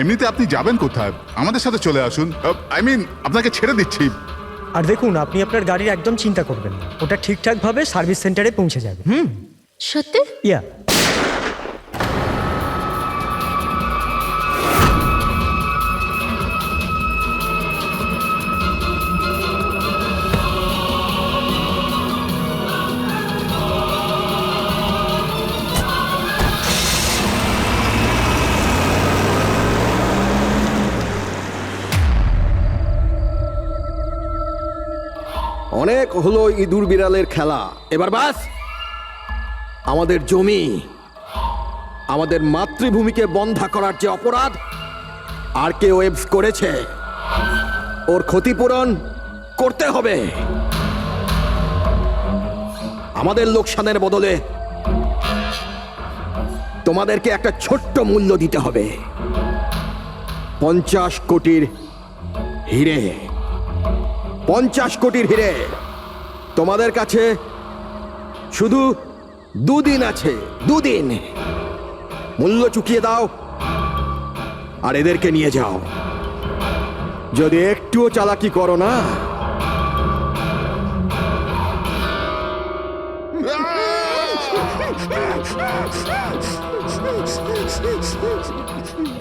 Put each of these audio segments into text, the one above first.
এমনিতে আপনি যাবেন কোথায়? আমাদের সাথে চলে আসুন। আই মিন আপনাকে ছেড়ে দিচ্ছি। আর দেখুন, আপনি আপনার গাড়ির একদম চিন্তা করবেন না, ওটা ঠিকঠাকভাবে সার্ভিস সেন্টারে পৌঁছে যাবে। সত্যি? ইয়া। অনেক হলো ইঁদুর বিড়ালের খেলা, এবার বাস। আমাদের জমি, আমাদের মাতৃভূমিকে বন্ধা করার যে অপরাধ আরকে ওয়েবস করেছে, ওর ক্ষতিপূরণ করতে হবে। আমাদের লোকসানের বদলে তোমাদেরকে একটা ছোট্ট মূল্য দিতে হবে। 50 কোটির হিরে। 50 কোটির হিরে। তোমাদের কাছে শুধু 2 দিন আছে, 2 দিন। মূল্য চুকিয়ে দাও আর এদেরকে নিয়ে যাও। যদি একটুও চালাকি করো না,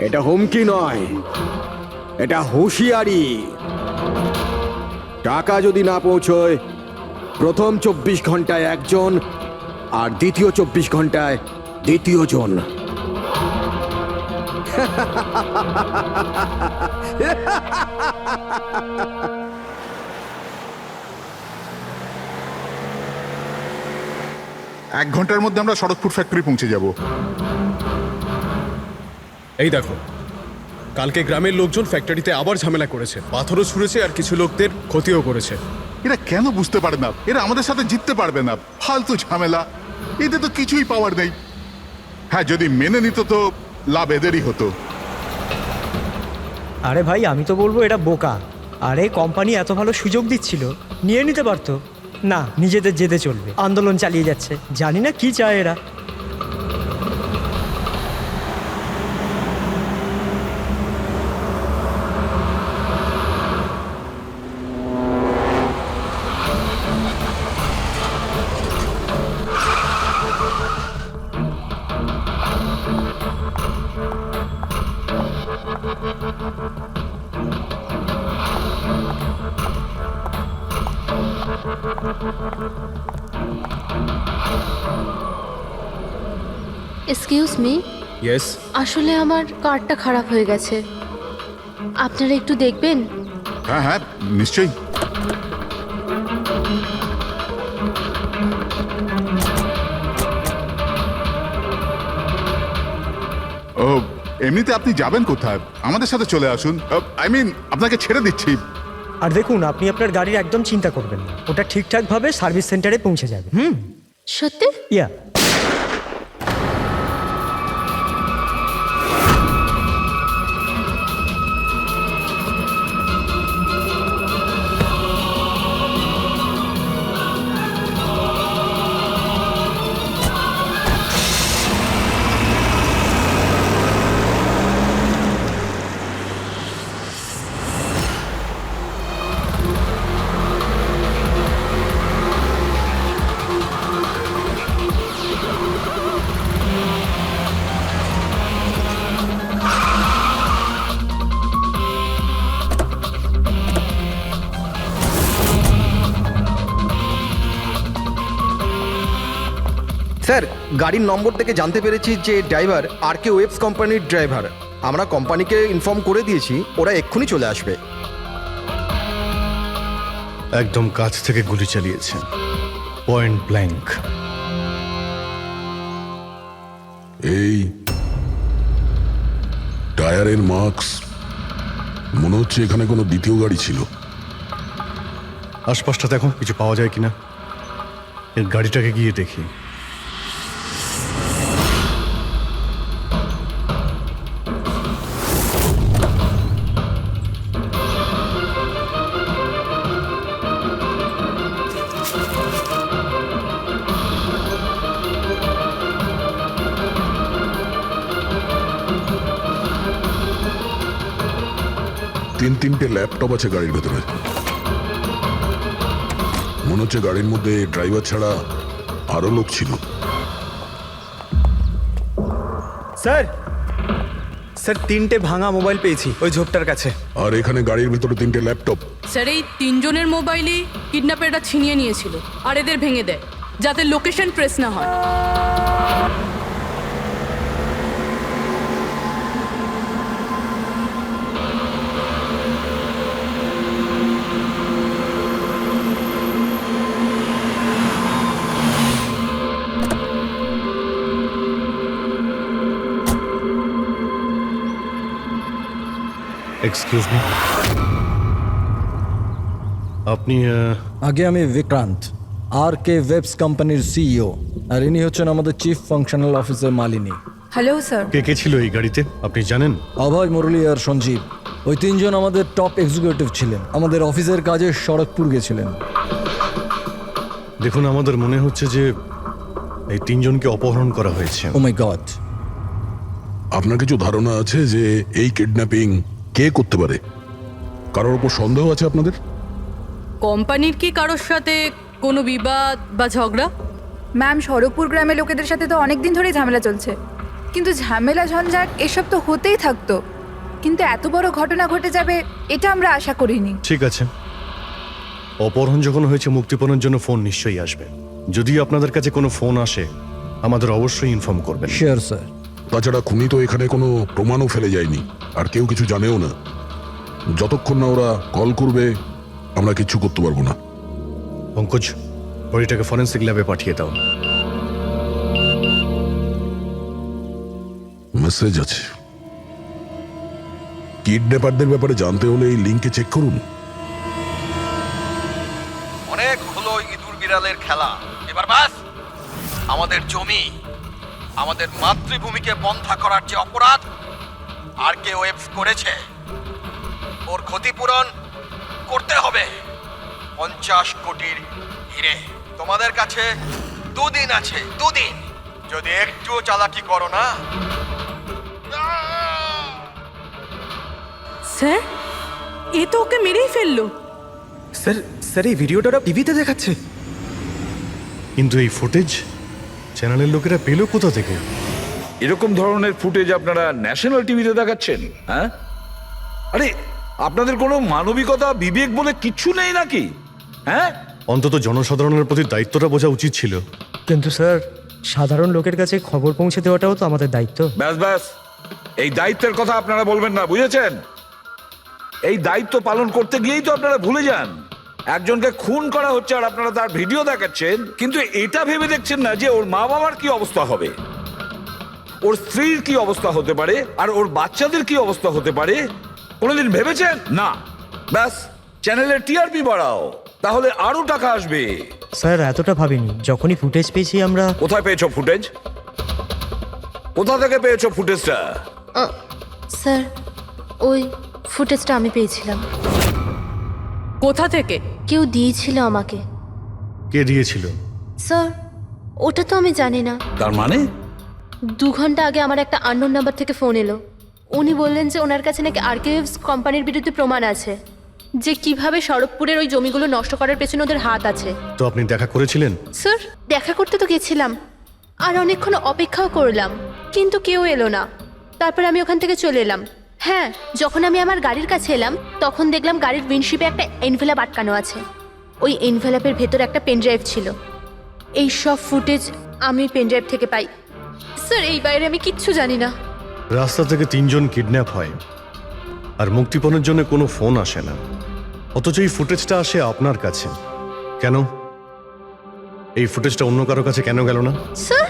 এটা হুমকি নয়, এটা হুঁশিয়ারি। টাকা যদি না পৌঁছয়, প্রথম 24 ঘন্টায় একজন আর দ্বিতীয় 24 ঘন্টায় দ্বিতীয় জন। এক ঘন্টার মধ্যে আমরা শরৎপুর ফ্যাক্টরি পৌঁছে যাব। এই দেখো, কালকে গ্রামের লোকজন ফ্যাক্টরিতে আবার ঝামেলা করেছে, পাথরও ছুঁড়েছে আর কিছু লোকদের ক্ষতিও করেছে। এরা কেন বুঝতে পারে না এরা আমাদের সাথে জিততে পারবে না? ফালতু ঝামেলা, এতে তো কিছুই পাওয়ার নেই। হ্যাঁ, যদি মেনে নিত তো লাভ এদেরই হতো। আরে ভাই, আমি তো বলবো এটা বোকা। আরে কোম্পানি এত ভালো সুযোগ দিচ্ছিল, নিয়ে নিতে পারতো। না, নিজেদের জেদে চলবে, আন্দোলন চালিয়ে যাচ্ছে। জানি না কি চায় এরা। Excuse me, yes. আসলে আমার কার্ডটা খারাপ হয়ে গেছে, আপনারা একটু দেখবেন? হ্যাঁ হ্যাঁ, নিশ্চয়ই। ও, এমনিতে আপনি যাবেন কোথায়? আমাদের সাথে চলে আসুন। আই মিন আপনাকে ছেড়ে দিচ্ছি। আর দেখুন, আপনি আপনার গাড়ির একদম চিন্তা করবেন না, ওটা ঠিকঠাকভাবে সার্ভিস সেন্টারে পৌঁছে যাবে। সত্যি? ইয়া। স্যার, গাড়ির নম্বর থেকে জানতে পেরেছি যে ড্রাইভার আরকে ওয়েবস কোম্পানির ড্রাইভার। আমরা কোম্পানিকে ইনফর্ম করে দিয়েছি, ওরা এক্ষুনি চলে আসবে। একদম কাছ থেকে গুলি চালিয়েছেন, পয়েন্ট ব্ল্যাঙ্ক। এই টায়ারের মার্কস, মনে হচ্ছে এখানে কোনো দ্বিতীয় গাড়ি ছিল। আশপাশটা দেখো, কিছু পাওয়া যায় কিনা। এর গাড়িটাকে গিয়ে দেখি। তিনটে ল্যাপটপ আছে গাড়ির ভেতরে। মনে হচ্ছে গাড়ির মধ্যে ড্রাইভার ছাড়া আরো লোক ছিল। স্যার স্যার 3টে ভাঙা মোবাইল পেয়েছি ওই ঝোপটার কাছে। আর এখানে গাড়ির ভেতরে 3টে ল্যাপটপ। স্যার এই 3 জনের মোবাইলই কিডন্যাপাররা ছিনিয়ে নিয়েছিল আর এদের ভেঙে দেয় যাতে লোকেশন ট্রেস না হয়। এক্সকিউজ মি, আপনি আগে আমি বিক্রান্ত, RK ওয়েবস কোম্পানির সিইও, আর ইনি হচ্ছেন আমাদের chief functional officer Malini. Hello sir. কে কে ছিল এই গাড়িতে আপনি জানেন? অভয়, মুরলী আর সঞ্জীব, ওই 3 জন আমাদের টপ এক্সিকিউটিভ ছিলেন। আমাদের অফিসের কাজে সড়কপুর গেছিলেন। দেখুন, আমাদের মনে হচ্ছে যে এই 3 জনকে অপহরণ করা হয়েছে। ও মাই গড। আপনার কিছু ধারণা আছে যে এই কিডন্যাপিং কে করতে পারে? কারোর উপর সন্দেহ আছে আপনাদের? কোম্পানির কি কারোর সাথে কোনো বিবাদ বা ঝগড়া? ম্যাম, সড়কপুর গ্রামের লোকেদের সাথে তো অনেক দিন ধরেই ঝামেলা চলছে, কিন্তু ঝামেলা ঝঞ্ঝাট এসব তো হতেই থাকতো, কিন্তু এত বড় ঘটনা ঘটে যাবে এটা আমরা আশা করিনি। ঠিক আছে, অপহরণ যখন হয়েছে মুক্তিপণের জন্য ফোন নিশ্চয়ই আসবে। যদি আপনাদের কাছে কোনো ফোন আসে আমাদের অবশ্যই ইনফর্ম করবেন। Sure sir. তাছাড়া খুনি তো এখানে কোনো প্রমাণও ফেলে যায়নি, আর কেউ কিছু জানেও না। যতক্ষণ না ওরা কল করবে আমরা কিচ্ছু করতে পারবো না। পঙ্কজ, বডিটাকে ফরেন্সিক ল্যাবে পাঠিয়ে দাও। মেসেজ আছে। কিডন্যাপারদের ব্যাপারে জানতে হলে এই লিঙ্কে চেক করুন। অনেক হলো ইঁদুর বিড়ালের খেলা, এবার বাস। আমাদের জমি, আমাদের মাতৃভূমিকে বন্ধা করার যে অপরাধ RK ওয়েবস করেছে, ওর ক্ষতিপূরণ করতে হবে 50 কোটির হিরে। তোমাদের কাছে 2 দিন আছে, 2 দিন। যদি একটুও চালাকি করো না। স্যার, এ তো ওকে মেরেই ফেললো। স্যার স্যার এই ভিডিওটা ওরা টিভিতে দেখাচ্ছে। কিন্তু এই ফুটেজ চ্যানেলের লোকেরা পেল কোথা থেকে? এরকম ধরনের ফুটেজ আপনারা ন্যাশনাল টিভিতে দেখাচ্ছেন? হ্যাঁ, আরে আপনাদের কোনো মানবিকতা বিবেক বলে কিচ্ছু নেই নাকি? হ্যাঁ, অন্তত জনসাধারণের প্রতি দায়িত্বটা বোঝা উচিত ছিল। কিন্তু স্যার, সাধারণ লোকের কাছে খবর পৌঁছে দেওয়াটাও তো আমাদের দায়িত্ব। ব্যাস ব্যাস, এই দায়িত্বের কথা আপনারা বলবেন না, বুঝেছেন? এই দায়িত্ব পালন করতে গিয়েই তো আপনারা ভুলে যান একজনকে খুন করা হচ্ছে আর আপনারা তার ভিডিও দেখাচ্ছেন, কিন্তু এটা ভেবে দেখছেন না যে ওর মা বাবার কি অবস্থা হবে, ওর স্ত্রীর কি অবস্থা হতে পারে, আর ওর বাচ্চাদের কি অবস্থা হতে পারে। কোনোদিন ভেবেছেন না? ব্যাস, চ্যানেলের টিআরপি বাড়াও, তাহলে আরো টাকা আসবে। স্যার, এতটা ভাবিনি। যখনই ফুটেজ পেয়েছি আমরা। কোথায় পেয়েছো ফুটেজ? কোথা থেকে পেয়েছো ফুটেজটা? স্যার, ওই ফুটেজটা আমি পেয়েছিলাম। কোথা থেকে? কেউ দিয়েছিল আমাকে। কে দিয়েছিল? স্যার, ওটা তো আমি জানি না। তার মানে 2 ঘন্টা আগে আমার একটা আননোন নাম্বার থেকে ফোন এলো। উনি বললেন যে ওনার কাছে নাকি RK ওয়েবস কোম্পানির বিরুদ্ধে প্রমাণ আছে, যে কিভাবে সড়কপুরের ওই জমিগুলো নষ্ট করার পেছনে ওদের হাত আছে। তো আপনি দেখা করেছিলেন? স্যার, দেখা করতে তো গেছিলাম, আর অনেকক্ষণ অপেক্ষাও করলাম, কিন্তু কেউ এলো না। তারপর আমি ওখান থেকে চলে এলাম। হ্যাঁ, যখন আমি আমার গাড়ির কাছে এলাম তখন দেখলাম গাড়ির উইন্ডশিপে একটা এনভেলাপ আটকানো আছে। ওই এনভেলাপের ভেতর একটা পেনড্রাইভ ছিল। এই সব ফুটেজ আমি পেনড্রাইভ থেকে পাই। স্যার, এই বাইরে আমি কিচ্ছু জানি না। রাস্তা থেকে 3 জন কিডন্যাপ হয় আর মুক্তিপণের জন্য কোনো ফোন আসে না, অথচ এই ফুটেজটা আসে আপনার কাছে। কেন এই ফুটেজটা অন্য কারো কাছে কেন গেল না? স্যার,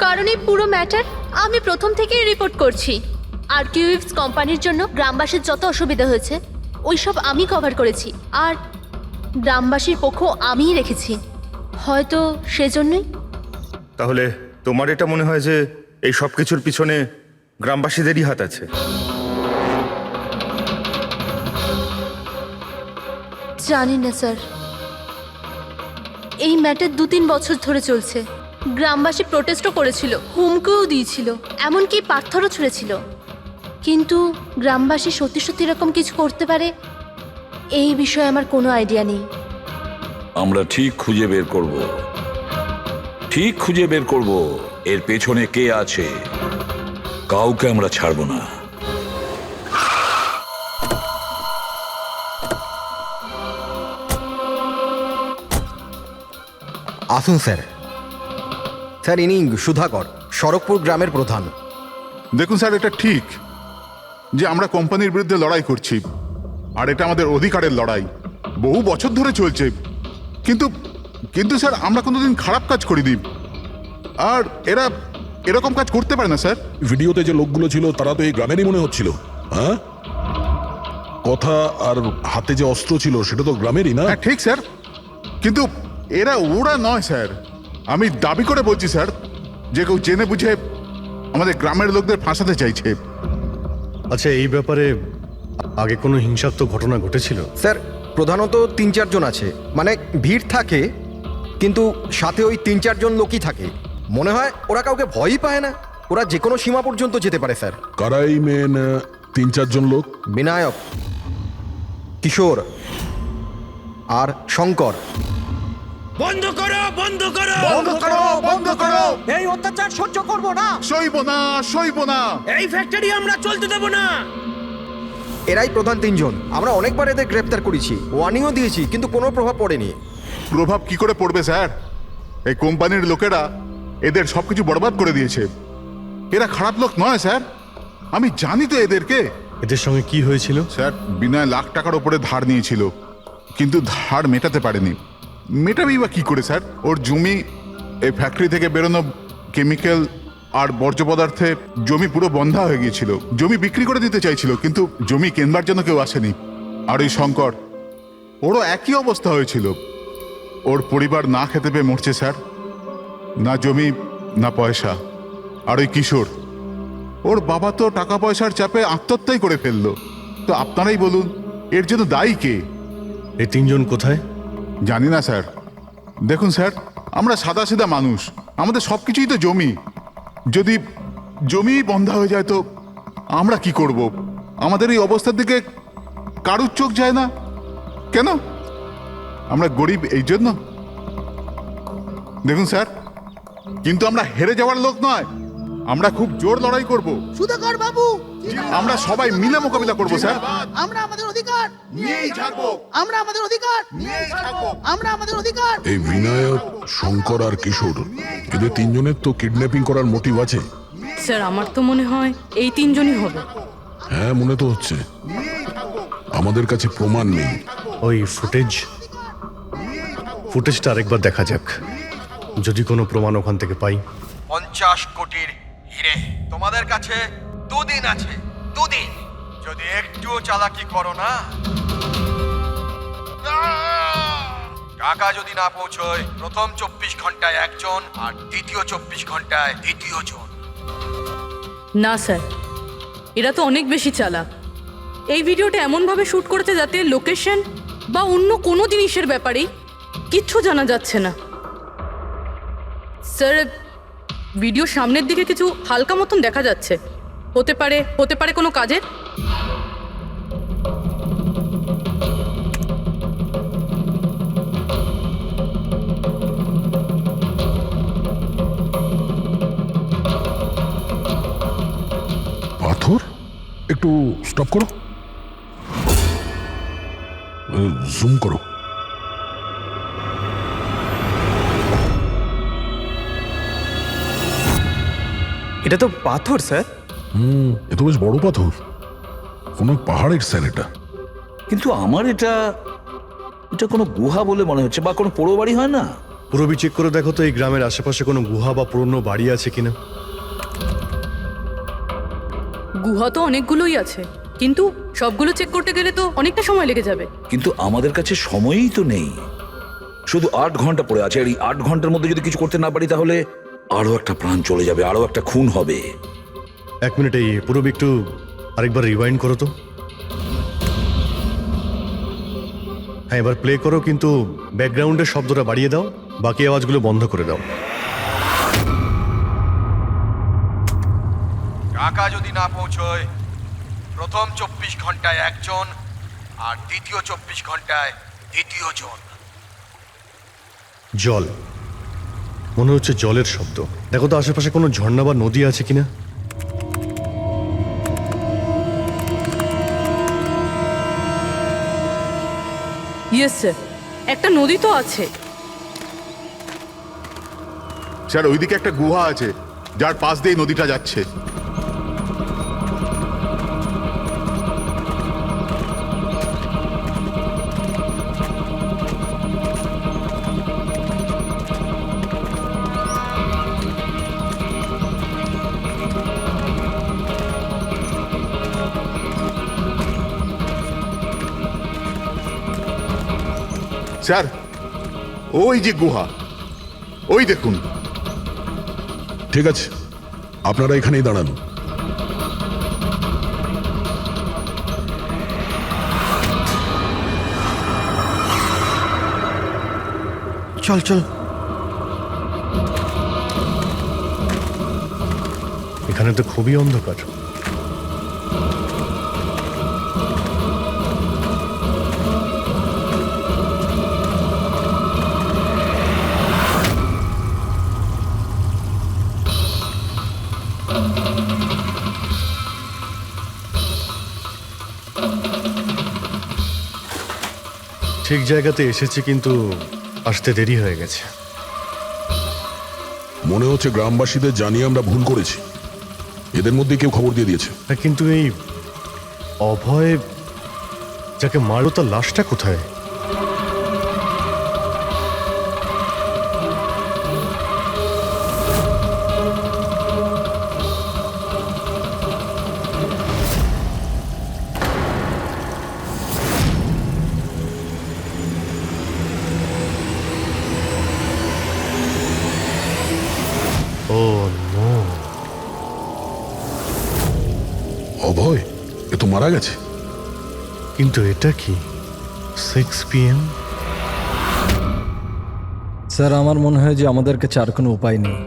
কারণ এই পুরো ম্যাটার আমি প্রথম থেকেই রিপোর্ট করছি। RK ওয়েবস কোম্পানির জন্য গ্রামবাসীর যত অসুবিধা হয়েছে ওইসব আমি কভার করেছি, আর গ্রামবাসীর পক্ষ আমিই রেখেছি। হয়তো সেজন্যই। তাহলে তোমার এটা মনে হয় যে এই সব কিছুর পিছনে গ্রামবাসীদেরই হাত আছে? জানি না স্যার, এই ম্যাটার 2-3 বছর ধরে চলছে। গ্রামবাসী প্রোটেস্টও করেছিল, হুমকিও দিয়েছিল, এমনকি পাথরও ছুঁড়েছিল, কিন্তু গ্রামবাসী সত্যি সত্যি এরকম কিছু করতে পারে এই বিষয়ে আমার কোনো আইডিয়া নেই। আমরা ঠিক খুঁজে বের করব, ঠিক খুঁজে বের করব এর পেছনে কে আছে। কাউকে আমরা ছাড়বো না। আসুন স্যার। স্যার, ইনি সুধাকর, শরৎপুর গ্রামের প্রধান। দেখুন স্যার, এটা ঠিক যে আমরা কোম্পানির বিরুদ্ধে লড়াই করছি, আর এটা আমাদের অধিকারের লড়াই, বহু বছর ধরে চলছে। কিন্তু কিন্তু স্যার, আমরা কোনোদিন খারাপ কাজ করিনি, আর এরা এরকম কাজ করতে পারে না স্যার। ভিডিওতে যে লোকগুলো ছিল তারা তো এই গ্রামেরই মনে হচ্ছিল। হ্যাঁ, কথা আর হাতে যে অস্ত্র ছিল সেটা তো গ্রামেরই না? হ্যাঁ ঠিক স্যার, কিন্তু ওরা নয় স্যার। আমি দাবি করে বলছি স্যার যে কেউ জেনে বুঝে আমাদের গ্রামের লোকদের ফাঁসাতে চাইছে। আচ্ছা, এই ব্যাপারে আগে কোনো হিংসাত্মক ঘটনা ঘটেছিল? স্যার, প্রধানত ৩-৪ জন আছে, মানে ভিড় থাকে কিন্তু সাথে ওই ৩-৪ জন লোকই থাকে। মনে হয় ওরা কাউকে ভয়ই পায় না, ওরা যে কোনো সীমা পর্যন্ত যেতে পারে স্যার। কারাই মেন ৩-৪ জন লোক? বিনায়ক, কিশোর আর শঙ্কর। বন্ধ করো, বন্ধ করো, বন্ধ করো, বন্ধ করো! এই অত্যাচার সহ্য করব না, সইব না, সইব না! এই ফ্যাক্টরি আমরা চলতে দেব না। এরাই প্রধান ৩ জন। আমরা অনেকবার এদের গ্রেপ্তার করেছি, ওয়ার্নিংও দিয়েছি, কিন্তু কোনো প্রভাব পড়েনি। প্রভাব কি করে পড়বে স্যার? এই কোম্পানির লোকেরা এদের সবকিছু বরবাদ করে দিয়েছে। এরা খারাপ লোক নয় স্যার, আমি জানি তো এদেরকে। এদের সঙ্গে কি হয়েছিল? স্যার, বিনয় লাখ টাকার ওপরে ধার নিয়েছিল, কিন্তু ধার মেটাতে পারেনি। মেটাবেই বা কি করে স্যার? ওর জমি, এই ফ্যাক্টরি থেকে বেরোনো কেমিক্যাল আর বর্জ্য পদার্থে জমি পুরো বন্ধা হয়ে গিয়েছিল। জমি বিক্রি করে দিতে চাইছিল, কিন্তু জমি কেনবার জন্য কেউ আসেনি। আর ওই শঙ্কর, ওরও একই অবস্থা হয়েছিল। ওর পরিবার না খেতে পেয়ে মরছে স্যার, না জমি না পয়সা। আর ওই কিশোর, ওর বাবা তো টাকা পয়সার চাপে আত্মহত্যাই করে ফেললো। তো আপনারাই বলুন, এর জন্য দায়ী কে? এই ৩ জন কোথায়? জানি না স্যার। দেখুন স্যার, আমরা সাদাসিধা মানুষ, আমাদের সব কিছুই তো জমি। যদি জমি বন্ধা হয়ে যায় তো আমরা কি করব? আমাদের এই অবস্থার দিকে কারুর চোখ যায় না কেন? আমরা গরিব এই জন্য? দেখুন স্যার, কিন্তু আমরা হেরে যাওয়ার লোক নয়, আমরা খুব জোর লড়াই করব। সুধাকর বাবু, আমরা সবাই মিলে মোকাবিলা করব স্যার। আমরা আমাদের অধিকার নিয়েই থাকবো, আমরা আমাদের অধিকার নিয়েই থাকবো। আমরা আমাদের অধিকার। এই বিনায়ক, শঙ্কর আর কিশোর, এদের ৩ জনের তো কিডন্যাপিং করার মোটিভ আছে। স্যার, আমার তো মনে হয় এই ৩ জনই হবে। হ্যাঁ, মনে তো হচ্ছে। আমাদের কাছে প্রমাণ নেই। ওই ফুটেজটা আরেকবার দেখা যাক, যদি কোনো প্রমাণ ওখান থেকে পাই। 50 কোটির হিরে তোমাদের কাছে 2 দিন আছে, 2 দিন। যদি একটুও চালাকি করো না, টাকা যদি না পৌঁছয়, প্রথম 24 ঘন্টায় একজন আর দ্বিতীয় 24 ঘন্টায় দ্বিতীয় জন। না স্যার, এরা তো অনেক বেশি চালাক। এই ভিডিওটা এমনভাবে শ্যুট করেছে যাতে লোকেশন বা অন্য কোনো জিনিসের ব্যাপারেই কিচ্ছু জানা যাচ্ছে না। স্যার, ভিডিও সামনের দিকে কিছু হালকা মতন দেখা যাচ্ছে, হতে পারে কোনো কাজের। পাথর, একটু স্টপ করো, জুম করো। এটা তো পাথর স্যার। এ তো বেশ বড় পাথর, কোনো পাহাড়ের স্যার এটা। কিন্তু আমার এটা কোনো গুহা বলে মনে হচ্ছে, বা কোনো পোড়ো বাড়ি হয় না? পুরবি চেক করে দেখো তো এই গ্রামের আশেপাশে কোনো গুহা বা পুরনো বাড়ি আছে কিনা। গুহা তো অনেকগুলোই আছে, কিন্তু সবগুলো চেক করতে গেলে তো অনেকটা সময় লেগে যাবে। কিন্তু আমাদের কাছে সময়ই তো নেই, শুধু 8 ঘন্টা পড়ে আছে। আর এই 8 ঘন্টার মধ্যে যদি কিছু করতে না পারি, তাহলে আরো একটা প্রাণ চলে যাবে, আরো একটা খুন হবে। 1 মিনিট, এই পুরবি একটু আরেকবার রিওয়াইন্ড করো তো। হ্যাঁ, এবার প্লে করো, কিন্তু ব্যাকগ্রাউন্ডের শব্দটা বাড়িয়ে দাও, বাকি আওয়াজগুলো বন্ধ করে দাও। টাকা যদি না পৌঁছয়, প্রথম 24 ঘন্টায় একজন আর দ্বিতীয় 24 ঘন্টায় দ্বিতীয় জন। জল, মনে হচ্ছে জলের শব্দ। দেখো তো আশেপাশে কোনো ঝর্ণা বা নদী আছে কিনা। ইয়েস স্যার, একটা নদী তো আছে। স্যার ওইদিকে একটা গুহা আছে যার পাশ দিয়ে নদীটা যাচ্ছে। স্যার ওই যে গুহা, ওই দেখুন। ঠিক আছে, আপনারা এখানেই দাঁড়ান। চল চল। এখানে তো খুবই অন্ধকার। ঠিক জায়গাতে এসেছি, কিন্তু আসতে দেরি হয়ে গেছে। মনে হচ্ছে গ্রামবাসীদের জানিয়ে আমরা ভুল করেছি। এদের মধ্যে কেউ খবর দিয়ে দিয়েছে। হ্যাঁ, কিন্তু এই অভয় যাকে মারলো তার লাশটা কোথায়? ও নো, অভয় এ তো মারা গেছে। কিন্তু এটা কি 6 PM? স্যার আমার মনে হয় যে আমাদের কাছে আর কোনো উপায় নেই।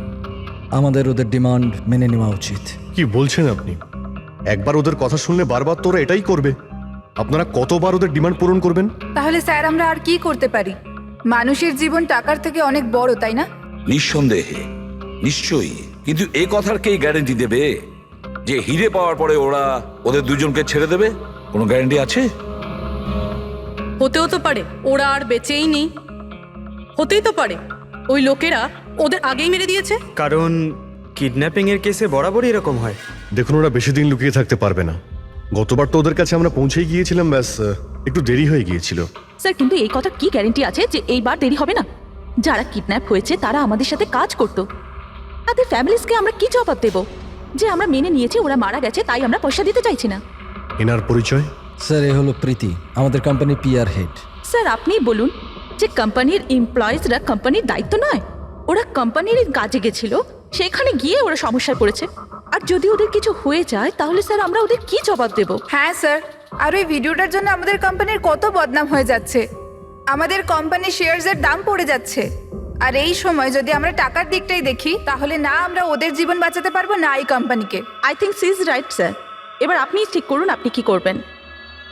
আমাদের ওদের ডিমান্ড মেনে নেওয়া উচিত। কি বলছেন আপনি? একবার ওদের কথা শুনলে বারবার তোরা এটাই করবে? আপনারা কতবার ওদের ডিমান্ড পূরণ করবেন? তাহলে স্যার আমরা আর কি করতে পারি? মানুষের জীবন টাকার থেকে অনেক বড়, তাই না? নিঃসন্দেহে, নিশ্চয়ই। কিন্তু এই কথার কে গ্যারেন্টি দেবে যে হিরে পাওয়ার পরে ওরা ওদের দুজনকে ছেড়ে দেবে? কোনো গ্যারেন্টি আছে? হতেও তো পারে ওরা আর বেঁচেই নেই। হতেই তো পারে ওই লোকেরা ওদের আগেই মেরে দিয়েছে। কারণ কিডন্যাপিং এর কেসে বরাবরই এরকম হয়। দেখুন, ওরা বেশি দিন লুকিয়ে থাকতে পারবে না। গতবার তো ওদের কাছে আমরা পৌঁছেই গিয়েছিলাম, ব্যাস একটু দেরি হয়ে গিয়েছিল। স্যার, কিন্তু এই কথা কি গ্যারেন্টি আছে যে এইবার দেরি হবে না? যারা কিডন্যাপ হয়েছে তারা আমাদের সাথে কাজ করত। তাদের ফ্যামিলিজকে আমরা কি জবাব দেব যে আমরা মেনে নিয়েছি ওরা মারা গেছে, তাই আমরা পয়সা দিতে চাইছি না? এনার পরিচয়? স্যার এ হলো প্রীতি, আমাদের কোম্পানির পিআর হেড। স্যার আপনি বলুন যে কোম্পানির এমপ্লয়িজরা কোম্পানির দায়িত্ব নয়? ওরা কোম্পানির কাজে গেছিল, সেখানে গিয়ে ওরা সমস্যায় পড়েছে। আর যদি ওদের কিছু হয়ে যায় তাহলে স্যার আমরা ওদের কি জবাব দেব? হ্যাঁ স্যার, আর ওই ভিডিওটার জন্য আমাদের কোম্পানির কত বদনাম হয়ে যাচ্ছে। আমাদের কোম্পানির শেয়ারসের দাম পড়ে যাচ্ছে। আর এই সময় যদি আমরা টাকার দিকটাই দেখি, তাহলে না আমরা ওদের জীবন বাঁচাতে পারবো, না এই কোম্পানিকে। I think she is right sir. এবার আপনি ঠিক করুন আপনি কি করবেন।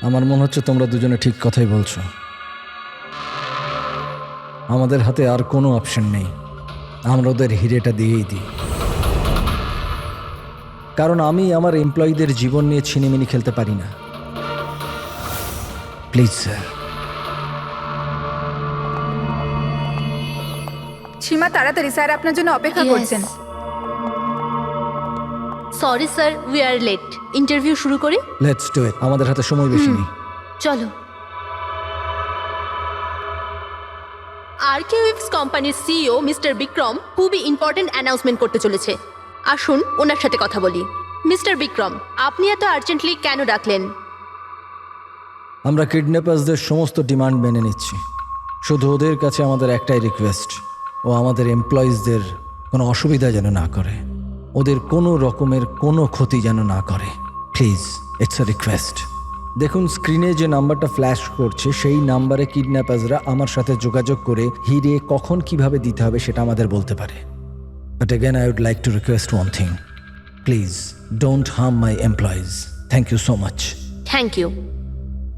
আমার মনে হচ্ছে তোমরা দুজনে ঠিক কথাই বলছো। আমাদের হাতে আর কোনো অপশন নেই, আমরা ওদের হিরেটা দিয়েই দিই। কারণ আমি আমার এমপ্লয়ীদের জীবন নিয়ে ছিনিমিনি খেলতে পারি না। Please sir. সীমা তাড়াতাড়ি, স্যার আপনার জন্য অপেক্ষা করছেন। Sorry sir, we are late. Interview শুরু করি। লেটস ডু ইট, আমাদের হাতে সময় বেশি নেই। চলো। আরকেওএফস কোম্পানির সিইও মিস্টার বিক্রম খুবই ইম্পর্টেন্ট অ্যানাউন্সমেন্ট করতে চলেছে। আসুন ওনার সাথে কথা বলি। মিস্টার বিক্রম, আপনি এত আর্জেন্টলি কেন ডাকলেন? আমরা কিডন্যাপার্সদের সমস্ত ডিমান্ড মেনে নিচ্ছি। শুধু ওদের কাছে আমাদের একটাই রিকোয়েস্ট, ও আমাদের এমপ্লয়িজদের কোনো অসুবিধা যেন না করে, ওদের কোনো রকমের কোনো ক্ষতি যেন না করে। Please, it's a request. দেখুন স্ক্রিনে যে নাম্বারটা ফ্ল্যাশ করছে, সেই নাম্বারে কিডন্যাপার্সরা আমার সাথে যোগাযোগ করে হিরে কখন কিভাবে দিতে হবে সেটা আমাদের বলতে পারে। But again I would like to request one thing, please don't harm my employees. Thank you so much. Thank you.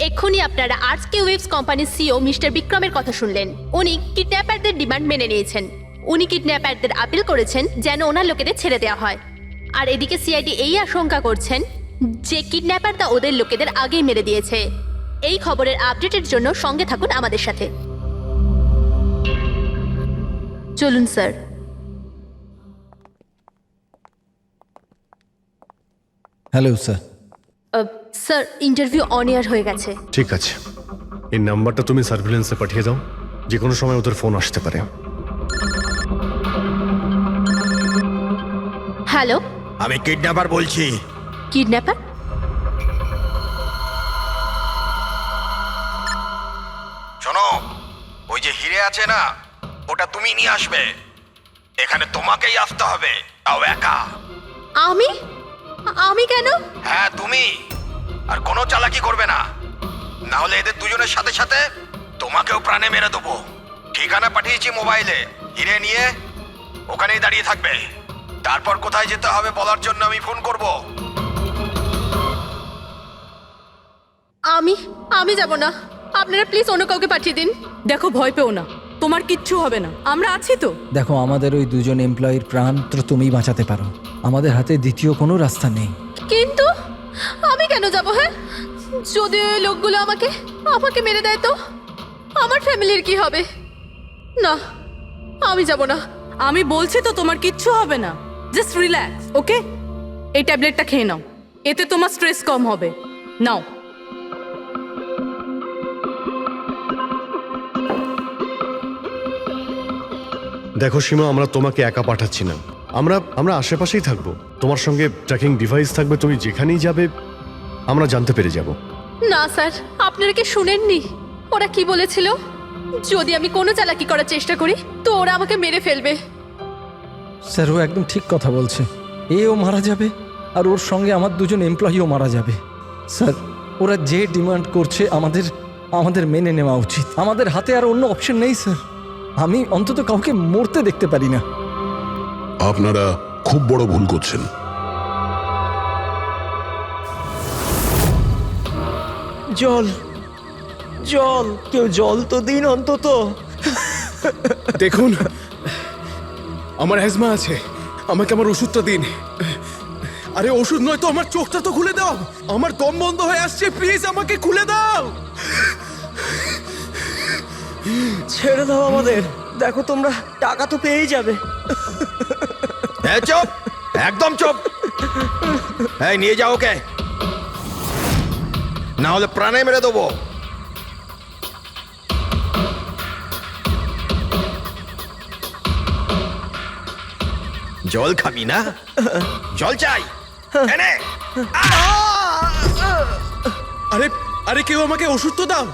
এক্ষুনি আপনারা আর্টস কে ওয়েভস কোম্পানির সিও মিস্টার বিক্রমের কথা শুনলেন। উনি কিডন্যাপারদের ডিমান্ড মেনে নিয়েছেন। উনি কিডন্যাপারদের আপিল করেছেন যেন ওনার লোকেদের ছেড়ে দেওয়া হয়। আর এদিকে সিআইডি এই আশঙ্কা করছেন যে কিডন্যাপাররা ওদের লোকেদের আগেই মেরে দিয়েছে। এই খবরের আপডেটের জন্য সঙ্গে থাকুন আমাদের সাথে। চলুন sir. Hello sir. Sir interview on air হয়ে গেছে। ঠিক আছে, এই নাম্বারটা তুমি সার্ভিলেন্সে পাঠিয়ে দাও, যে কোনো সময় ওদের ফোন আসতে পারে। হ্যালো, আমি কিডন্যাপার বলছি। কিডন্যাপার? শোনো, ওই যে হিরে আছে না, ওটা তুমি নিয়ে আসবে। এখানে তোমাকেই আসতে হবে, তাও একা। আমি? আমি কেন? হ্যাঁ তুমি। আর কোনো চালাকি করবে না, না হলে এদের দুজনের সাথে সাথে তোমাকেও প্রাণে মেরে দেবো। ঠিকানা পাঠিয়েছি মোবাইলে, হিরে নিয়ে ওখানেই দাঁড়িয়ে থাকবে। তারপর কোথায় যেতে হবে বলার জন্য আমি ফোন করব। আমি যাব না, আপনারা প্লিজ অন্য কাউকে পাঠিয়ে দিন। দেখো, ভয় পেও না, তোমার কিচ্ছু হবে না, আমরা আছি তো। দেখো, আমাদের ওই দুজন এমপ্লয়ির প্রাণ তো তুমিই বাঁচাতে পারো, আমাদের হাতে দ্বিতীয় কোনো রাস্তা নেই। কিন্তু আমি কেন যাব? হ্যাঁ, যদি ওই লোকগুলো আমাকে মেরে দেয় তো আমার ফ্যামিলির কি হবে? না, আমি যাব না। আমি বলছি তো তোমার কিচ্ছু হবে না, জাস্ট রিল্যাক্স, ওকে? এই ট্যাবলেটটা খেয়ে নাও, এতে তোমার স্ট্রেস কম হবে। নাও। দেখো সীমা, আমরা তোমাকে একা পাঠাচ্ছি না, আমরা আশেপাশেই থাকবো, তোমার সঙ্গে ট্র্যাকিং ডিভাইস থাকবে, তুমি যেখানেই যাবে আমরা জানতে পেরে যাব। না স্যার, আপনারা কি শুনেননি ওরা কি বলেছিল? যদি আমি কোনো চালাকি করার চেষ্টা করি তো ওরা আমাকে মেরে ফেলবে। স্যার, ও একদম ঠিক কথা বলছে। এও মারা যাবে আর ওর সঙ্গে আমার দুজন এমপ্লয়িও মারা যাবে। স্যার, ওরা যে ডিমান্ড করছে আমাদের মেনে নেওয়া উচিত। আমাদের হাতে আর অন্য অপশন নেই স্যার। আমি অন্তত কাউকে মরতে দেখতে পারি না। আপনারা খুব বড় ভুল করছেন। জল, কেউ জল তো দিন অন্তত। দেখুন, আমার অ্যাজমা আছে, আমাকে আমার ওষুধটা দিন। আরে ওষুধ নয় তো, আমার চোখটা তো খুলে দাও, আমার দম বন্ধ হয়ে আসছে, প্লিজ আমাকে খুলে দাও। ছেড়ে দাও আমাদের, দেখো তোমরা টাকা তো পেয়েই যাবে। চুপ, একদম চুপ। এই নিয়ে যাও ওকে, না হলে প্রাণে মেরে দেবো। জল খাবি না? জল চাই, এনে। আরে কেউ আমাকে ওষুধ তো দাও।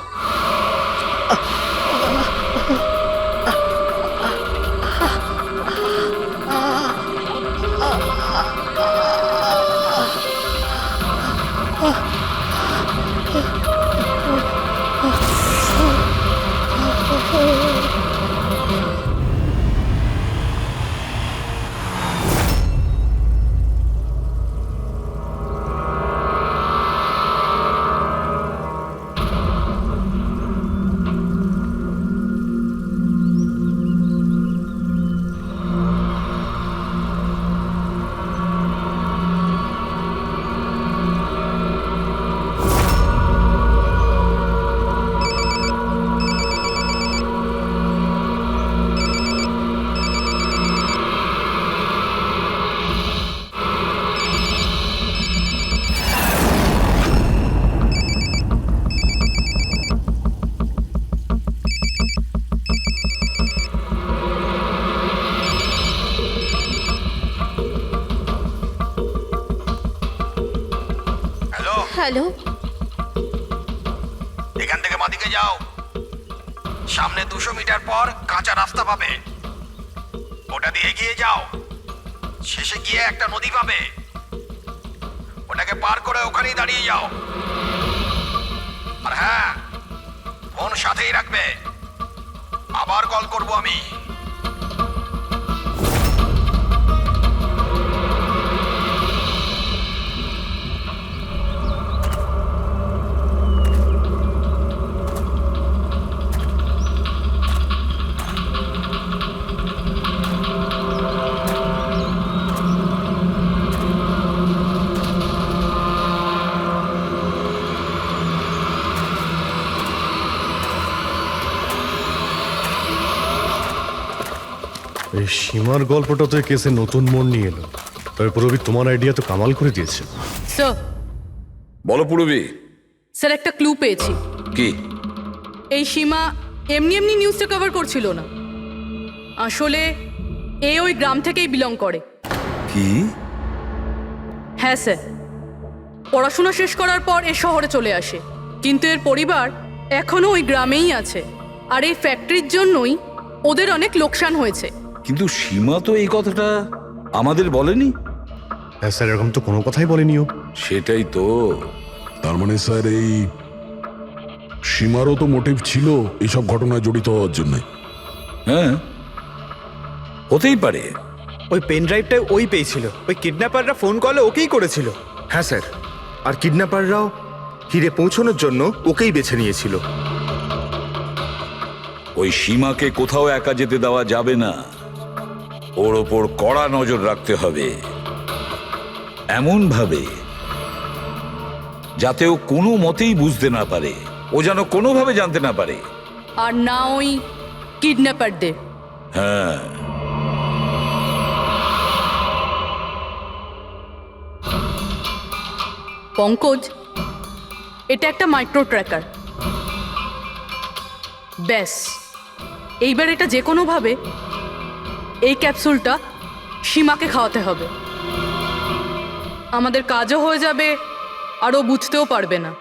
হ্যালো, এখান থেকে বাঁদিকে যাও, সামনে 200 মিটার পর কাঁচা রাস্তা পাবে, ওটা দিয়ে এগিয়ে যাও। শেষে গিয়ে একটা নদী পাবে, ওটাকে পার করে ওখানেই দাঁড়িয়ে যাও। আর হ্যাঁ, ফোন সাথেই রাখবে, আবার কল করব আমি। সীমার গল্পটা তো এই কেসে নতুন মোড় নিয়ে এলো। তবে পুরবি, তোমার আইডিয়া তো কামাল করে দিয়েছে। স্যার বলো পুরবি। স্যার একটা ক্লু পেয়েছি। কি? এই সীমা এমনি এমনি নিউজটা কভার করছিল না, আসলে এ ওই গ্রাম থেকেই বিলং করে। কি? হ্যাঁ স্যার, পড়াশোনা শেষ করার পর এ শহরে চলে আসে, কিন্তু এর পরিবার এখনো ওই গ্রামেই আছে। আর এই ফ্যাক্টরির জন্যই ওদের অনেক লোকসান হয়েছে। কিন্তু সীমা তো এই কথাটা আমাদের বলেনি। হ্যাঁ স্যার, এরকম তো কোনো কথাই বলেনিও। সেটাই তো। তার মানে স্যার এই সীমারও তো মোটিভ ছিল এইসব ঘটনায় জড়িত হওয়ার জন্য। হ্যাঁ, হতেই পারে। ওই পেন ড্রাইভটাই ওই পেয়েছিল, ওই কিডন্যাপাররা ফোন কলে ওকেই করেছিল। হ্যাঁ স্যার, আর কিডন্যাপাররাও হিরে পৌঁছানোর জন্য ওকেই বেছে নিয়েছিল। ওই সীমাকে কোথাও একা যেতে দেওয়া যাবে না, ওর ওপর কড়া নজর রাখতে হবে, এমন ভাবে যাতে ও কোনো মতেই বুঝতে না পারে, ও যেন কোনোভাবে জানতে না পারে। আর না ওই কিডন্যাপারদের। হ্যাঁ, পঙ্কজ, এটা একটা মাইক্রো ট্র্যাকার। ব্যাস, এইবার এটা যে কোনোভাবে এই ক্যাপসুলটা সীমাকে খাওয়াতে হবে। আমাদের কাজও হয়ে যাবে, আর ও বুঝতেও পারবে না।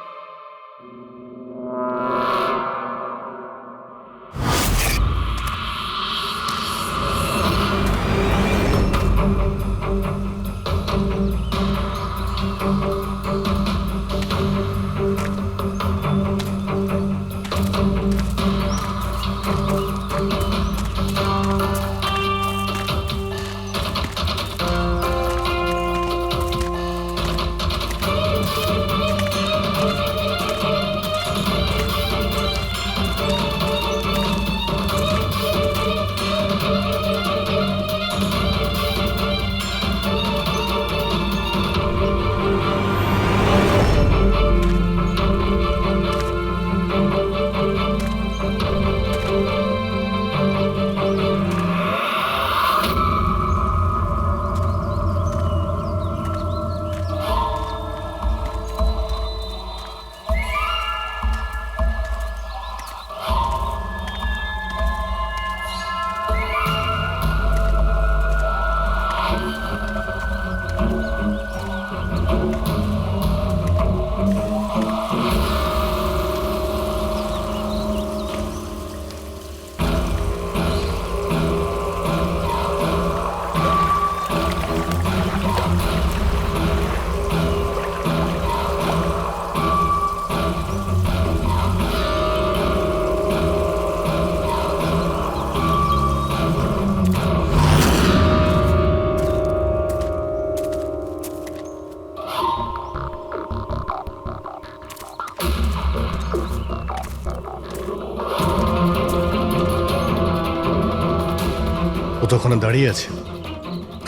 ও তো ওখানে দাঁড়িয়ে আছে।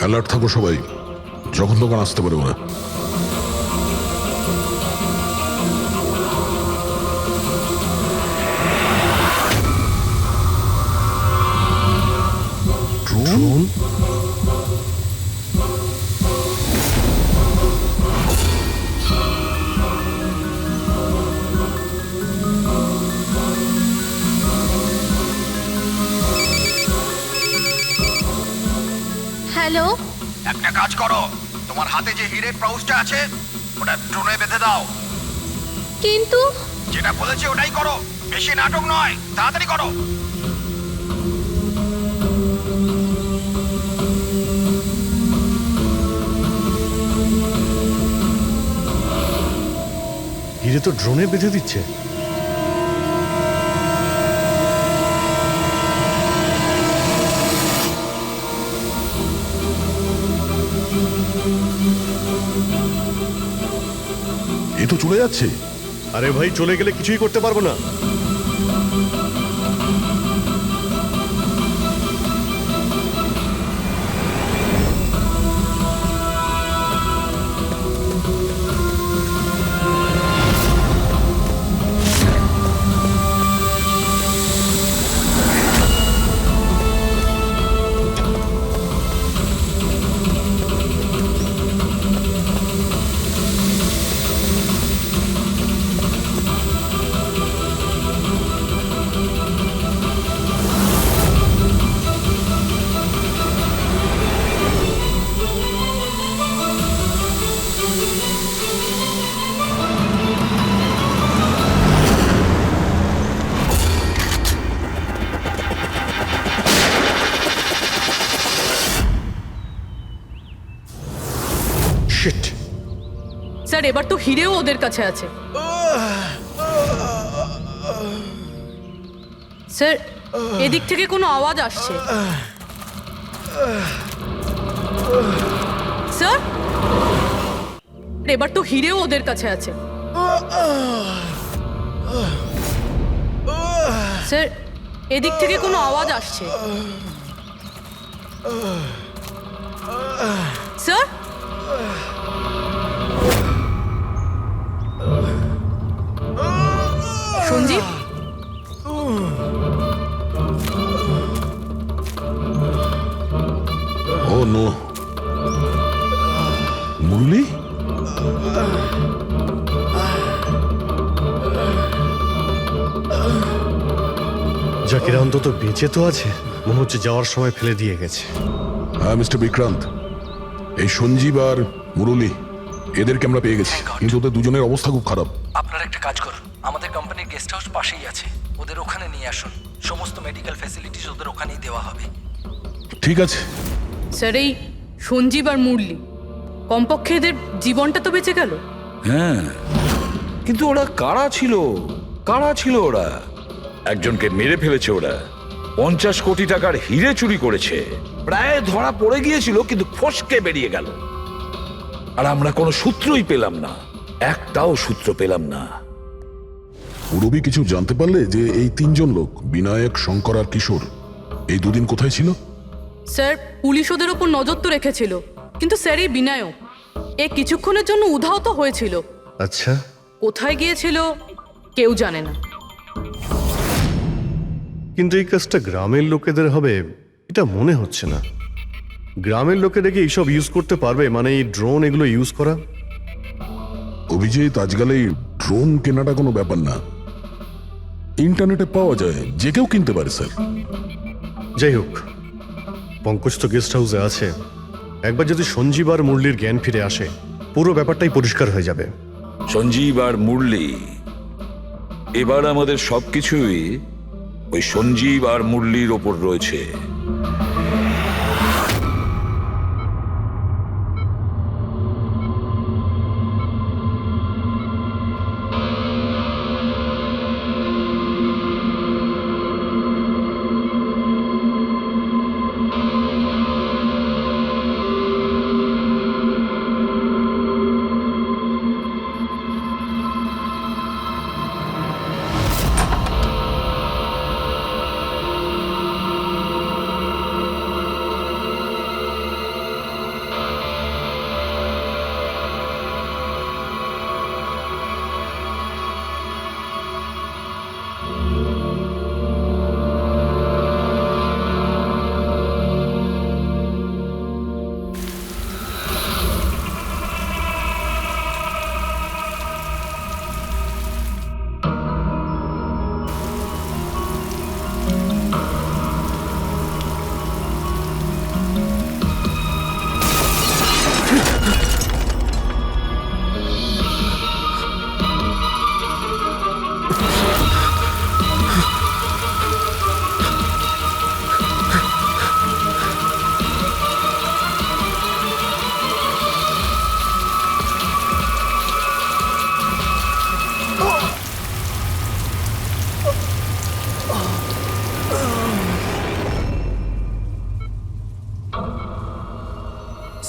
অ্যালার্ট থাকো সবাই, যখন তখন আসতে পারে ওরা। ড্রোন? হ্যালো, একটা কাজ করো, তোমার হাতে যে হিরের পাউচটা আছে ওটা ড্রোনে বেঁধে দাও। কিন্তু যেটা বলেছি ওটাই করো, বেশি নাটক নয়, তাড়াতাড়ি করো। হিরে তো ড্রোনে বেঁধে দিচ্ছে। এ তো চলে যাচ্ছে। আরে ভাই, চলে গেলে কিছুই করতে পারবো না। স্যার এবার তো হিরেও ওদের কাছে আছে। স্যার এদিক থেকে কোনো আওয়াজ আসছে। স্যার এবার তো হিরেও ওদের কাছে আছে। স্যার এদিক থেকে কোনো আওয়াজ আসছে। স্যার সঞ্জীব ও নো, মুরলি? জাকিরা অন্তত বেঁচে তো আছে, মনে হচ্ছে যাওয়ার সময় ফেলে দিয়ে গেছে। হ্যাঁ মিস্টার বিক্রান্ত, এই সঞ্জীব আর মুরলি এদেরকে আমরা পেয়ে গেছি, কিন্তু ওদের দুজনের অবস্থা খুব খারাপ। আপনারা একটা কাজ করুন, আমাদের কোম্পানির গেস্ট হাউস পাশেই আছে, ওদের ওখানে নিয়ে আসুন। সমস্ত মেডিকেল ফ্যাসিলিটিস ওদের ওখানেই দেওয়া হবে। ঠিক আছে। স্যার এই সঞ্জীব আর মুরলি কমপক্ষে এদের জীবনটা তো বেঁচে গেল। হ্যাঁ, কিন্তু ওরা কারা ছিল? কারা ছিল ওরা? একজনকে মেরে ফেলেছে ওরা, 50 কোটি টাকার হিরে চুরি করেছে, প্রায় ধরা পড়ে গিয়েছিল কিন্তু ফসকে বেরিয়ে গেল। আর আমরা কোনো সূত্রই পেলাম না, একটাও সূত্র পেলাম না। রবি কিছু জানতে পারলে যে এই তিনজন লোক বিনায়ক, শঙ্কর আর কিশোর এই দুদিন কোথায় ছিল? স্যার পুলিশ ওদের ওপর নজর তো রেখেছিল, কিন্তু স্যার এই বিনায়ক এ কিছুক্ষণের জন্য উধাও তো হয়েছিল। আচ্ছা, কোথায় গিয়েছিল কেউ জানে না। কিন্তু এই কাজটা গ্রামের লোকেদের হবে এটা মনে হচ্ছে না। গ্রামের লোকেরা কি এইসব ইউজ করতে পারবে, মানে এই ড্রোন এগুলো ইউজ করা? অভিজিৎ, আজকাল এই ড্রোন কেনাটা কোনো ব্যাপার না, ইন্টারনেটে পাওয়া যায়, যে কেউ কিনতে পারে স্যার। যাই হোক, পঙ্কজ তো গেস্ট হাউসে আছে, একবার যদি সঞ্জীব আর মুরলির জ্ঞান ফিরে আসে পুরো ব্যাপারটাই পরিষ্কার হয়ে যাবে। সঞ্জীব আর মুরলি, এবার আমাদের সবকিছুই ওই সঞ্জীব আর মুরলির ওপর রয়েছে।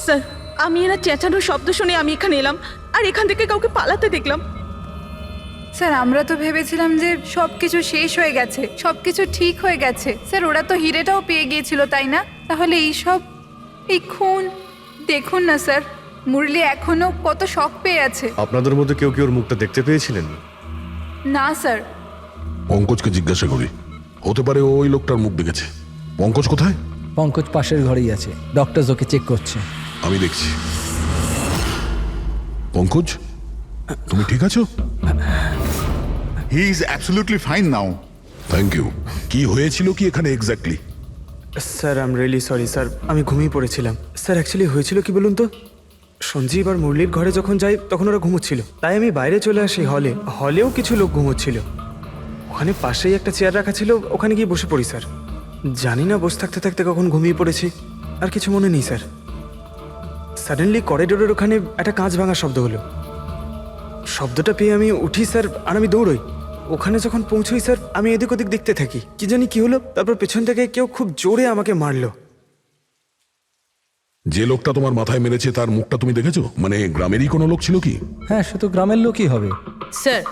স্যার আমি এরা চেঁচানোর শব্দ শুনে আমি এখানে এলাম, আর এখান থেকে কাউকে পালাতে দেখলাম। স্যার আমরা তো ভেবেছিলাম যে সব কিছু শেষ হয়ে গেছে, সব কিছু ঠিক হয়ে গেছে। স্যার ওরা তো হিরেটাও পেয়ে গিয়েছিল, তাই না? তাহলে এই সব, এই খুন, দেখুন না স্যার, মুরলি এখনো কত শক পেয়ে আছে। আপনাদের মধ্যে কেউ কি ওর মুখটা দেখতে পেয়েছিলেন? না স্যার। পঙ্কজকে জিজ্ঞাসা করি, হতে পারে ওই লোকটার মুখ দেখেছে। পঙ্কজ কোথায়? পঙ্কজ পাশের ঘরেই আছে, ডক্টর ওকে চেক করছে। আমি দেখছি। পঙ্কজ, তুমি ঠিক আছো? He is absolutely fine now. Thank you. কি হয়েছিল কি এখানে exactly? Sir I am really sorry sir, আমি ঘুমিয়ে পড়েছিলাম। স্যার অ্যাকচুয়ালি হয়েছিল কি বলুন তো, সঞ্জীব আর মুরলির ঘরে যখন যাই তখন ওরা ঘুমোচ্ছিল, তাই আমি বাইরে চলে আসি হলেও কিছু লোক ঘুমোচ্ছিল। ওখানে পাশেই একটা চেয়ার রাখা ছিল, ওখানে গিয়ে বসে পড়ি স্যার। জানি না বসে থাকতে থাকতে কখন ঘুমিয়ে পড়েছি, আর কিছু মনে নেই স্যার। সাডেনলি করিডোরের ওখানে একটা কাঁচ ভাঙার শব্দ হলো, শব্দটা পেয়ে আমি উঠি স্যার, আর আমি দৌড়ই। ওখানে যখন পৌঁছই স্যার, আমি এদিক ওদিক দেখতে থাকি, কি জানি কি হলো। তারপর পেছন থেকে কেউ খুব জোরে আমাকে মারলো। যে লোকটা তোমার মাথায় মেরেছে তার মুখটা তুমি দেখেছো? মানে গ্রামেরই কোনো লোক ছিল কি? হ্যাঁ, সে তো গ্রামের লোকই হবে। স্যার,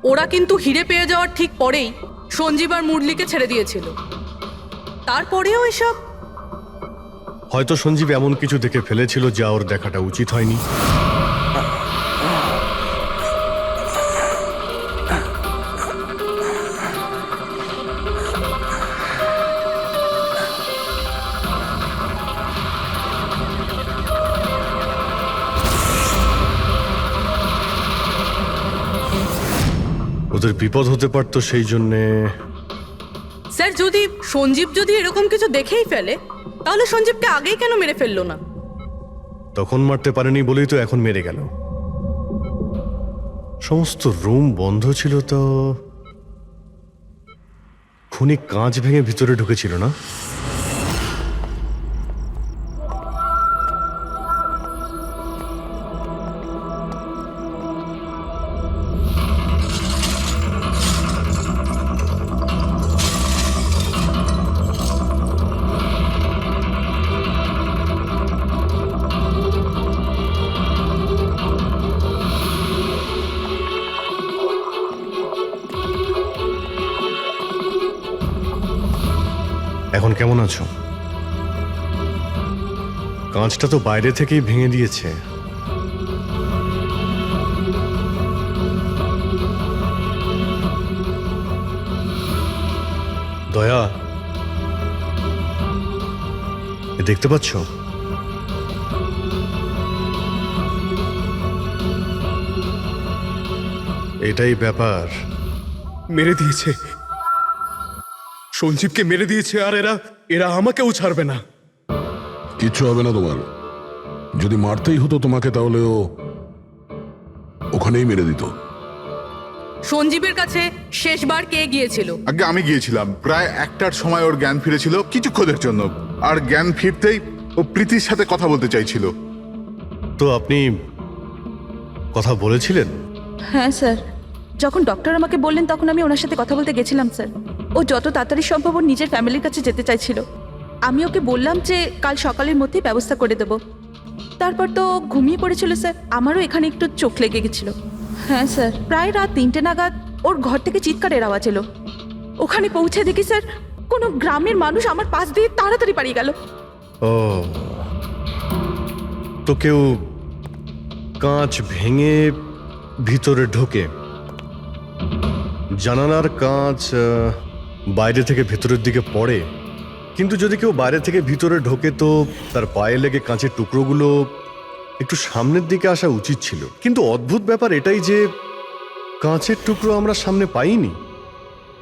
ওরা কিন্তু হিরে পেয়ে যাওয়ার ঠিক পরেই সঞ্জীব আর মুরলিকে ছেড়ে দিয়েছিল। তারপরেও এসব। হয়তো সঞ্জীব এমন কিছু দেখে ফেলেছিল যা ওর দেখাটা উচিত হয়নি। ওদের বিপদ হতে পারতো, সেই জন্যে। স্যার, সঞ্জীব যদি এরকম কিছু দেখেই ফেলে, তাহলে সঞ্জীবকে আগেই কেন মেরে ফেললো না? তখন মারতে পারেনি বলেই তো এখন মেরে গেল। সমস্ত রুম বন্ধ ছিল, তো খুনি কাঁচ ভেঙে ভিতরে ঢুকেছিল না? এখন কেমন আছো? কাঁচটা তো বাইরে থেকেই ভেঙে দিয়েছে। দয়া, দেখতে পাচ্ছ? এটাই ব্যাপার। মেরে দিয়েছে, সঞ্জীবকে মেরে দিয়েছে, আর এরা আমাকেও ছাড়বে না। কিচ্ছু হবে না তোমার। যদি মারতেই হতো তোমাকে, তাহলে ও ওখানেই মেরে দিত। সঞ্জীবের কাছে শেষবার কে গিয়েছিল? আগে আমি গিয়েছিলাম। প্রায় 1টার সময় ওর জ্ঞান ফিরেছিল কিছুক্ষণের জন্য, আর জ্ঞান ফিরতেই ও প্রীতির সাথে কথা বলতে চাইছিল। তো আপনি কথা বলেছিলেন? হ্যাঁ স্যার, যখন ডক্টর আমাকে বললেন তখন আমি ওনার সাথে কথা বলতে গেছিলাম স্যার। ও যত তাড়াতাড়ি সম্ভব ওর নিজের ফ্যামিলির কাছে যেতে চাইছিল। আমি ওকে বললাম যে কাল সকালের মধ্যেই ব্যবস্থা করে দেব। তারপর তো ঘুমিয়ে পড়েছিল স্যার। আমারও এখানে একটু চোখ লেগে গেছিল। হ্যাঁ স্যার, প্রায় রাত 3টে নাগাদ ওর ঘর থেকে চিৎকারের আওয়াজ এলো। ওখানে পৌঁছে দেখি স্যার, কোনো গ্রামের মানুষ আমার পাশ দিয়ে তাড়াতাড়ি পালিয়ে গেল। ও, তো কেউ কাঁচ ভেঙে ভিতরে ঢোকে, জানালার কাঁচ বাইরে থেকে ভেতরের দিকে পড়ে, কিন্তু যদি কেউ বাইরে থেকে ভিতরে ঢোকে তো তার পায়ে লেগে কাঁচের টুকরোগুলো একটু সামনের দিকে আসা উচিত ছিল। কিন্তু অদ্ভুত ব্যাপার এটাই যে কাঁচের টুকরো আমরা সামনে পাইনি,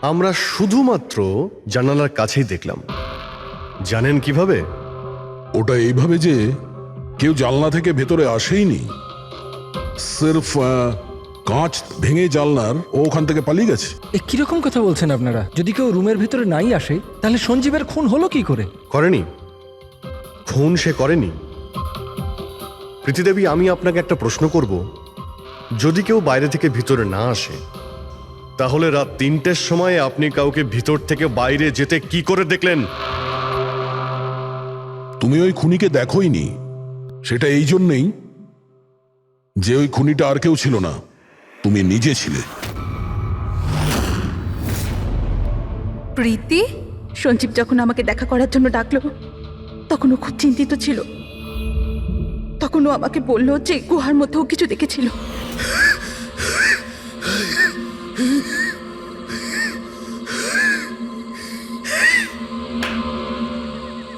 আমরা শুধুমাত্র জানালার কাছেই দেখলাম। জানেন কিভাবে? ওটা এইভাবে যে কেউ জানলা থেকে ভেতরে আসেইনি, সির্ফ কাঁচ ভেঙে জানলার ও ওখান থেকে পালিয়ে গেছে। এ কিরকম কথা বলছেন আপনারা? যদি কেউ রুমের ভিতরে নাই আসে, তাহলে সঞ্জীবের খুন হলো কি করে? করেনি, খুন সে করেনি। প্রীতিদেবী, আমি আপনাকে একটা প্রশ্ন করব। যদি কেউ বাইরে থেকে ভিতরে না আসে, তাহলে রাত 3টের সময় আপনি কাউকে ভিতর থেকে বাইরে যেতে কি করে দেখলেন? তুমি ওই খুনিকে দেখোইনি, সেটা এই জন্যেই যে ওই খুনিটা আর কেউ ছিল না, তুমি নিজে ছিলে। প্রীতি? সঞ্জীব যখন আমাকে দেখা করার জন্য ডাকলো, তখন ও খুব চিন্তিত ছিল। তখন ও আমাকে বললো যে গুহার মধ্যেও কিছু দেখেছিল।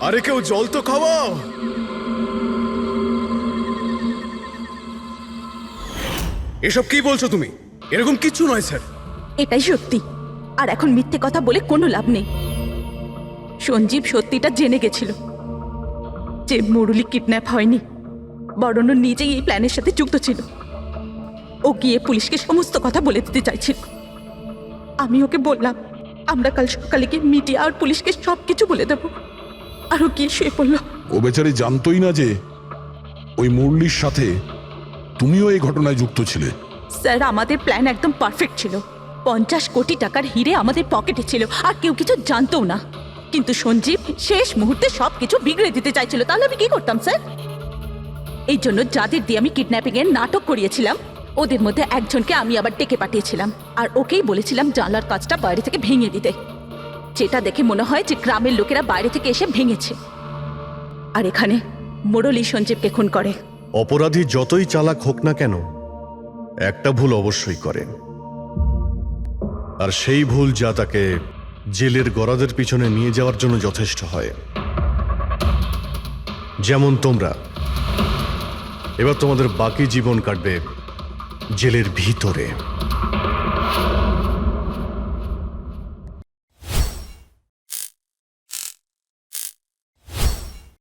আরে কেউ জল তো খাওয়াও। এসব কি বলছো তুমি? এরকম কিচ্ছু নয় স্যার। এটাই সত্যি, আর এখন মিথ্যে কথা বলে কোনো লাভ নেই। সঞ্জীব সত্যিটা জেনে গেছিল যে মুরলি কিডন্যাপ হয়নি, বরং ও নিজেই এই প্ল্যানের সাথে যুক্ত ছিল। ও গিয়ে পুলিশকে সমস্ত কথা বলে দিতে চাইছিল। আমি ওকে বললাম আমরা কাল সকালে গিয়ে মিডিয়া আর পুলিশকে সব কিছু বলে দেবো, আর ও গিয়ে শুয়ে পড়লো। ও বেচারি জানতোই না যে ওই মুরলির সাথে তুমিও এই ঘটনায় যুক্ত ছিলে। স্যার আমাদের প্ল্যান একদম পারফেক্ট ছিল। 50 কোটি টাকার হিরে আমাদের পকেটে ছিল আর কেউ কিছু জানতও না, কিন্তু সঞ্জীব শেষ মুহূর্তে সব কিছু বিগড়ে দিতে চাইছিল। তাহলে আমি কি করতাম স্যার? এই জন্য যাদের দিয়ে আমি কিডন্যাপিং এর নাটক করিয়েছিলাম ওদের মধ্যে একজনকে আমি আবার ডেকে পাঠিয়েছিলাম আর ওকেই বলেছিলাম জানলার কাজটা বাইরে থেকে ভেঙে দিতে, যেটা দেখে মনে হয় যে গ্রামের লোকেরা বাইরে থেকে এসে ভেঙেছে। আর এখানে মুরলী সঞ্জীবকে খুন করে। অপরাধী যতই চালাক হোক না কেন, একটা ভুল অবশ্যই করে, আর সেই ভুল যা তাকে জেলের গরাদের পিছনে নিয়ে যাওয়ার জন্য যথেষ্ট হয়। যেমন তোমরা এবার তোমাদের বাকি জীবন কাটবে জেলের ভিতরে।